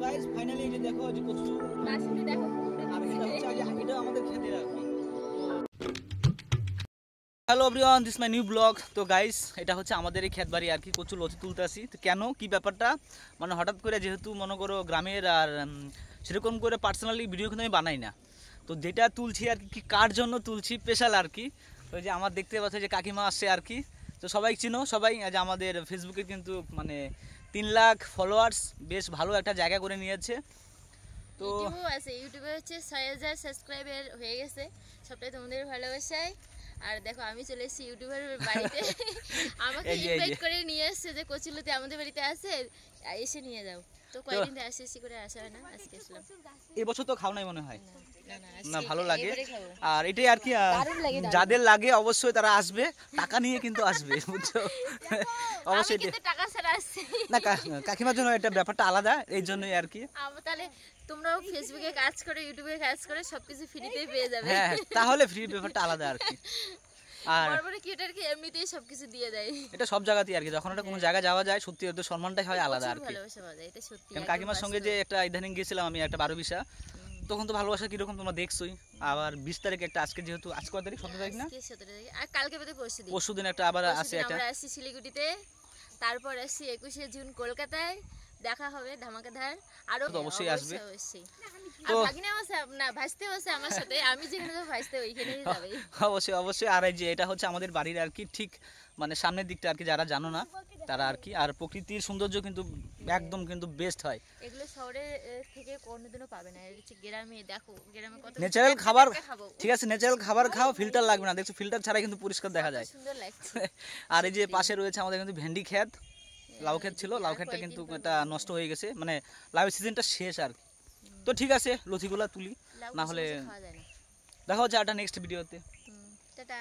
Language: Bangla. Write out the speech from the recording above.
গাইস ফাইনালি এই যে দেখো যে কচু রাশিতে দেখো আর এটা হচ্ছে আজ এটা আমাদের খেতে রাখবে। Hello everyone, this my new blog. তো গাইস এটা হচ্ছে আমাদের এই ক্ষেত বাড়ি আর কি, কচু লতি তুলতে আসি। তো কেন কি ব্যাপারটা মানে হঠাৎ করে, যেহেতু মনে করো গ্রামের আর সেরকম করে পার্সোনালি ভিডিও কিন্তু আমি বানাই না, তো যেটা তুলছি আর কি কার জন্য তুলছি স্পেশাল আর কি। তো যে আমার দেখতে পাচ্ছ যে কাকিমা আসছে আর কি, তো সবাই চিনো, সবাই আজ আমাদের ফেসবুকে কিন্তু মানে 3 লাখ ফলোয়ার্স, বেশ ভালো একটা জায়গা করে নিয়েছে। তো ইউটিউবে হচ্ছে 6000 সাবস্ক্রাইবার হয়ে গেছে, সবটাই তোমাদের ভালোবাসায়। আর দেখো আমি চলে এসেছি ইউটিউবের বাড়িতে। আমাকে ইনভাইট করে নিয়ে এসেছে যে কচুলতি আমাদের বাড়িতে আছে, এসে নিয়ে যাও। তো কয়েকদিন আসি করে আসা হয় না, আজকে আসলাম। এবছর তো খাও নাই মনে হয় না, ভালো আজকে লাগে। এবারে খাবো। আর এটাই আর কি, যাদের লাগে অবশ্যই তারা আসবে, টাকা নিয়ে কিন্তু আসবে, বুঝছো? অবশ্যই আমি কিন্তু টাকা ছাড়া আসছি না, কাকিমার জন্য এটা ব্যাপারটা আলাদা, এই জন্যই আর কি। তাহলে তোমরাও ফেসবুকে কাজ করে, ইউটিউবে কাজ করে, সবকিছু ফ্রিতেই পেয়ে যাবে। হ্যাঁ তাহলে ফ্রি ব্যাপারটা আলাদা আর কি। আর বড় ক্রিয়েটরকে এমনিতেই সবকিছু দিয়ে দেয়। এটা সব জায়গাতেই আর কি, যখন একটা কোনো জায়গায় যাওয়া যায় সত্যি ওদের সম্মানটাই হয় আলাদা আর কি। ভালোবাসা পাওয়া যায়, এটা সত্যি। কারণ কাকিমার সঙ্গে যে একটা ইদানিং গেছিলাম আমি একটা 12 বিশা, তখন তো ভালোবাসা কিরকম তোমরা দেখছোই। আবার 20 তারিখ একটা, আজকে যেহেতু আজ কত তারিখ, 17 তারিখ না, আজকে 17 তারিখ, আর কালকে বাদে পরশুদিন। পরশুদিন একটা আবার আছে একটা। আমরা আসছি শিলিগুড়িতে, তারপর আসছি 21শে জুন কলকাতায়, দেখা হবে ধামাকাধার। আরো তো অবশ্যই আসবে। অবশ্যই। আর তো ভাগিনা আছে না, ভাসতে আছে আমার সাথে, আমি যেখানে যাবো ভাসতে ওইখানেই যাবে। অবশ্যই অবশ্যই। আর এই যে এটা হচ্ছে আমাদের বাড়ির আর কি ঠিক মানে সামনের দিকটা আর কি, যারা জানো না তারা আর কি। আর প্রকৃতির সৌন্দর্য কিন্তু একদম কিন্তু বেস্ট হয়, এগুলো শহরের থেকে কোনোদিনও পাবে না। এটা হচ্ছে গ্রামে, দেখো গ্রামে কত ন্যাচারাল খাবার। খাবো। ঠিক আছে, ন্যাচারাল খাবার খাও, ফিল্টার লাগবে না, দেখছো ফিল্টার ছাড়াই কিন্তু পরিষ্কার দেখা যায়। সুন্দর লাগছে। আর এই যে পাশে রয়েছে আমাদের কিন্তু ভেন্ডি ক্ষেত, লাউ ক্ষেত ছিল, লাউ ক্ষেতটা কিন্তু এটা নষ্ট হয়ে গেছে, মানে লাউ সিজনটা শেষ আর কি। তো ঠিক আছে, লতিগুলা তুলি, না হলে খাওয়া যায় না। দেখা হচ্ছে একটা নেক্সট ভিডিওতে। টাটা।